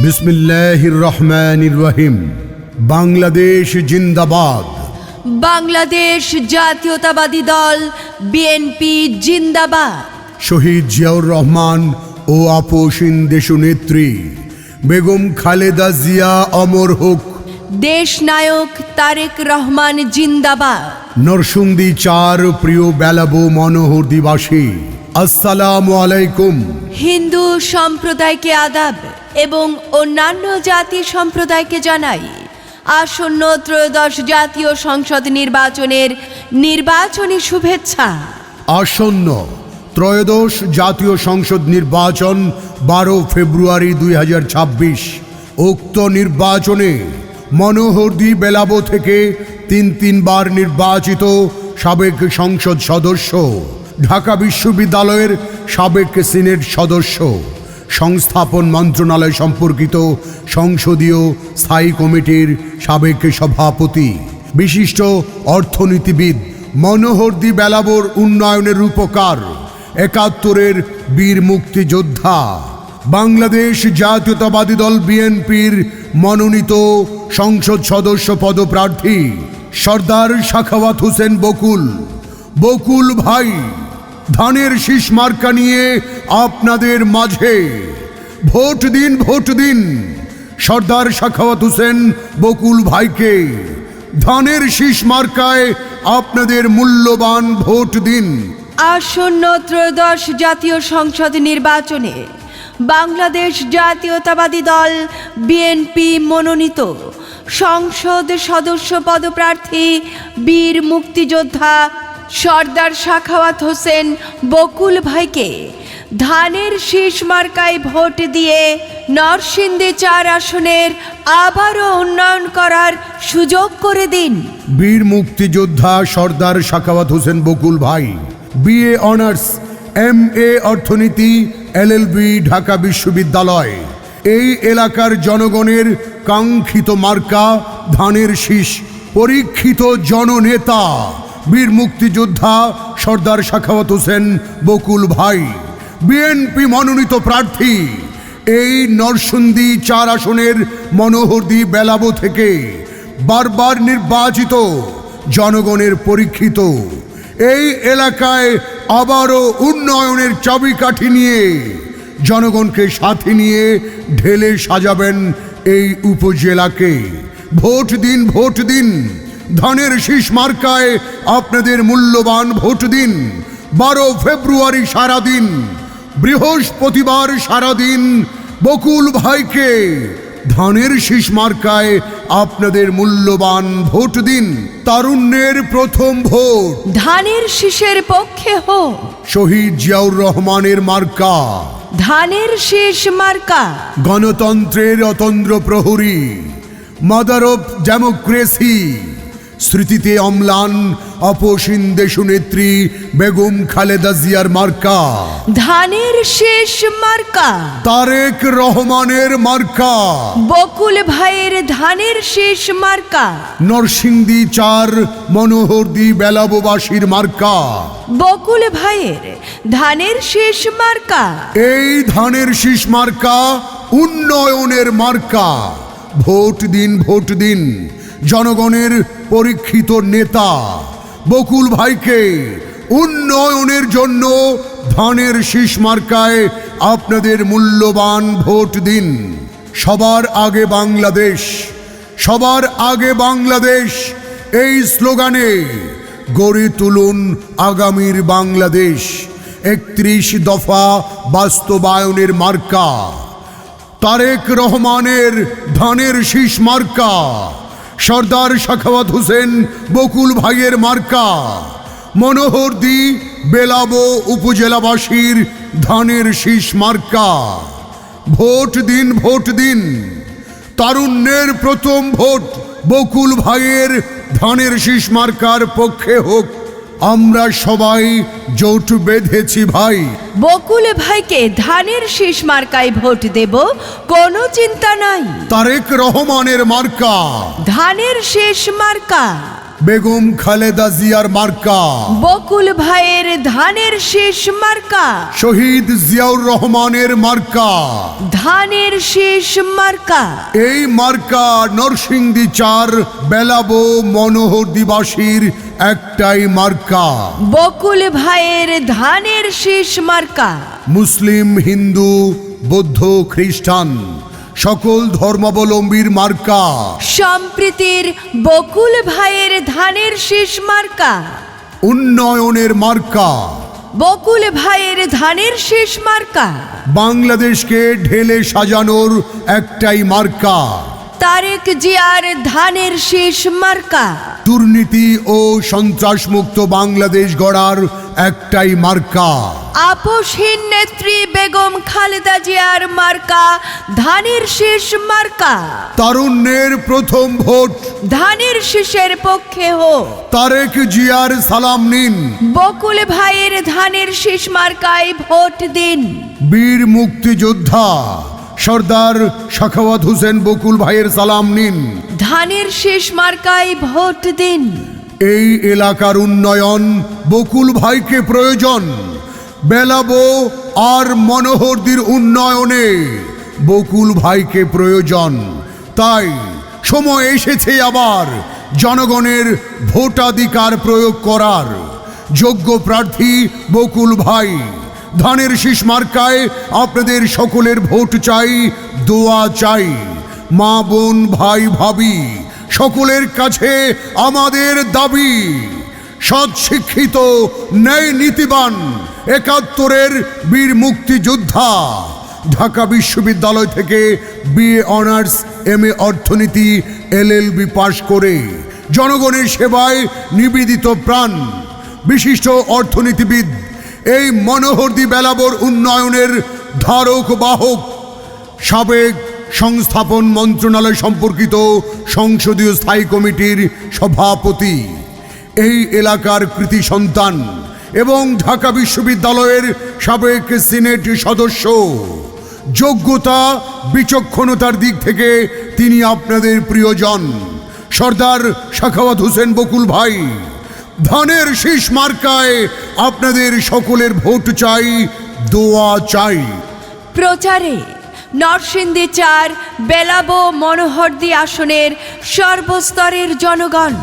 বিসমিল্লাহির রহমানির রহিম। বাংলাদেশ জিন্দাবাদ। বাংলাদেশ জাতীয়তাবাদী দল বিএনপি জিন্দাবাদ। শহীদ জিয়াউর রহমান ও আপসীন দেশনেত্রী বেগম খালেদা জিয়া অমর হোক। দেশ নায়ক তারেক রহমান জিন্দাবাদ। নরসুন্দি 4 প্রিয় বেলাবো মনোহরদীবাসী, আসসালামু আলাইকুম। হিন্দু সম্প্রদায়কে আদাব এবং অন্যান্য জাতি সম্প্রদায়কে জানাই আসন্ন ত্রয়োদশ জাতীয় সংসদ নির্বাচনের নির্বাচনী শুভেচ্ছা। আসন্ন ত্রয়োদশ জাতীয় সংসদ নির্বাচন 12 ফেব্রুয়ারি 2026। উক্ত নির্বাচনে মনোহরদী বেলাবো থেকে তিনবার নির্বাচিত সাবেক সংসদ সদস্য, ঢাকা বিশ্ববিদ্যালয়ের সাবেক সিনেট সদস্য, সংস্থাপন মন্ত্রণালয় সম্পর্কিত সংসদীয় স্থায়ী কমিটির সাবেক সভাপতি, বিশিষ্ট অর্থনীতিবিদ, মনোহরদী বেলাবোর উন্নয়নের রূপকার, 71-এর বীর মুক্তিযোদ্ধা, বাংলাদেশ জাতীয়তাবাদী দল বিএনপির মনোনীত সংসদ সদস্য পদপ্রার্থী সর্দার সাখাওয়াত হোসেন বকুল ভাই ধানের শীষ মার্কা নিয়ে আপনাদের মাঝে ভোট দিন। সর্দার সাখাওয়াত হোসেন বকুল ভাইকে ধানের শীষ মার্কায় আপনাদের মূল্যবান ভোট দিন। আসন্ন ত্রয়োদশ জাতীয় সংসদ নির্বাচনে বাংলাদেশ জাতীয়তাবাদী দল বিএনপি মনোনীত সংসদ সদস্য পদপ্রার্থী বীর মুক্তিযোদ্ধা সর্দার সাখাওয়াত হোসেন বকুল ভাইকে ধানের শীষ মার্কায় ভোট দিয়ে নরসিংদী 4 আসনের আবারও উন্নয়ন করার সুযোগ করে দিন। বীর মুক্তিযোদ্ধা সর্দার সাখাওয়াত হোসেন বকুল ভাই BA অনার্স, MA অর্থনীতি, LLB ঢাকা বিশ্ববিদ্যালয়। এই এলাকার জনগণের কাঙ্ক্ষিত মার্কা ধানের শীষ। পরীক্ষিত জননেতা বীর মুক্তিযোদ্ধা সর্দার সাখাওয়াত হোসেন বকুল ভাই বিএনপি মনোনীত প্রার্থী। এই নরসিংদী 4 আসনের মনোহরদী বেলাবো থেকে বারবার নির্বাচিত, জনগণের পরীক্ষিত। এই এলাকায় আবারও উন্নয়নের চাবিকাঠি নিয়ে জনগণকে সাথে নিয়ে ঢেলে সাজাবেন এই উপজেলাকে। ভোট দিন। ধানের শীষ মার্কায় আপনাদের মূল্যবান ভোট দিন। 12 ফেব্রুয়ারি সারাদিন, বৃহস্পতিবার সারাদিন বকুল ভাইকে ধানের শীষ মার্কায় আপনাদের মূল্যবান ভোট দিন। তারুণ্যের প্রথম ভোট ধানের শীষের পক্ষে হোক। শহীদ জিয়াউর রহমানের মার্কা ধানের শীষ মার্কা। গণতন্ত্রের অতন্দ্র প্রহরী, মাদার অফ ডেমোক্রেসি, স্মৃতিতে অম্লান আপসীন দেশনেত্রী বেগম খালেদা জিয়ার মার্কা ধানের শীষ মার্কা। তারেক রহমানের মার্কা বকুল ভাইয়ের ধানের শীষ মার্কা। নরসিংদী 4 মনোহরদী বেলাবোবাসীর মার্কা বকুল ভাইয়ের ধানের শীষ মার্কা। এই ধানের শীষ মার্কা উন্নয়নের মার্কা। ভোট দিন। জনগণের পরীক্ষিত নেতা বকুল ভাইকে উন্নয়নের জন্য ধানের শীষ মার্কায় আপনাদের মূল্যবান ভোট দিন। সবার আগে বাংলাদেশ এই স্লোগানে গড়ে তুলুন আগামীর বাংলাদেশ। 31 দফা বাস্তবায়নের মার্কা তারেক রহমানের ধানের শীষ মার্কা, সর্দার সাখাওয়াত হোসেন বকুল ভাইয়ের মার্কা, মনোহরদী বেলাবো উপজেলাবাসীর ধানের শীষ মার্কা। ভোট দিন। তারুণ্যের প্রথম ভোট বকুল ভাইয়ের ধানের শীষ মার্কার পক্ষে হোক। আমরা সবাই জোট বেঁধেছি ভাই। বকুল ভাইকে ধানের শীষ মার্কায় ভোট দেব, কোনো চিন্তা নাই। তারেক রহমানের মার্কা ধানের শীষ মার্কা। বেগম খালেদা জিয়ার মার্কা, বকুল ভাইয়ের ধানের শীষ মার্কা, শহীদ জিয়াউর রহমানের মার্কা। ধানের শীষ মার্কা। এই মার্কা নরসিংদী 4 বেলাবো মনোহরদীবাসীর একটাই মার্কা। বকুল ভাইয়ের ধানের শীষ মার্কা। মুসলিম, হিন্দু, বৌদ্ধ, খ্রিস্টান সকল ধর্মাবলম্বীর মার্কা। সম্প্রীতির বকুল ভাইয়ের ধানের শীষ মার্কা। উন্নয়নের মার্কা। বকুল ভাইয়ের ধানের শীষ মার্কা। বাংলাদেশকে ঢেলে সাজানোর একটাই মার্কা। তারেক জিয়ার ধানের শীষ মার্কা। দুর্নীতি ও সন্ত্রাসমুক্ত বাংলাদেশ গড়ার একটাই মার্কা। আপোষহীন নেত্রী বেগম খালেদা জিয়ার মার্কা ধানের শীষ মার্কা। তারুণ্যের প্রথম ভোট ধানের শীষের পক্ষে হোক। তারেক জিয়ার সালাম নিন। বকুল ভাইয়ের ধানের শীষ মার্কায় ভোট দিন। বীর মুক্তিযোদ্ধা সর্দার সাখাওয়াত হোসেন বকুল ভাইয়ের সালাম নিন। ধানের শীষ মার্কায় ভোট দিন। এই এলাকার উন্নয়ন বকুল ভাইকে প্রয়োজন। বেলাবো আর মনোহরদীর উন্নয়নে বকুল ভাইকে প্রয়োজন। তাই সময় এসেছে আবার জনগণের ভোটাধিকার প্রয়োগ করার। যোগ্য প্রার্থী বকুল ভাই। ধানের শীষ মার্কায় আপনাদের সকলের ভোট চাই, দোয়া চাই। মা, বোন, ভাই, ভাবি সকলের কাছে আমাদের দাবি, সৎ শিক্ষিত, ন্যায় নীতিবান ৭১-এর বীর মুক্তিযোদ্ধা, ঢাকা বিশ্ববিদ্যালয় থেকে বিএ অনার্স, এমএ অর্থনীতি, এলএলবি পাশ করে জনগণের সেবায় নিবেদিত প্রাণ বিশিষ্ট অর্থনীতিবিদ, এই মনোহরদী বেলাবোর উন্নয়নের ধারক বাহক, সাবেক সংস্থাপন মন্ত্রণালয় সম্পর্কিত সংসদীয় স্থায়ী কমিটির সভাপতি, এই এলাকার কৃতি সন্তান এবং ঢাকা বিশ্ববিদ্যালয়ের সাবেক সিনেট সদস্য। যোগ্যতা, বিচক্ষণতার দিক থেকে তিনি আপনাদের প্রিয়জন সর্দার সাখাওয়াত হোসেন বকুল ভাই। ধানের শীষ মার্কায় আপনাদের সকলের ভোট চাই, দোয়া চাই। প্রচারে নরসিংদী 4 বেলাবো মনোহরদী আসনের সর্বস্তরের জনগণ।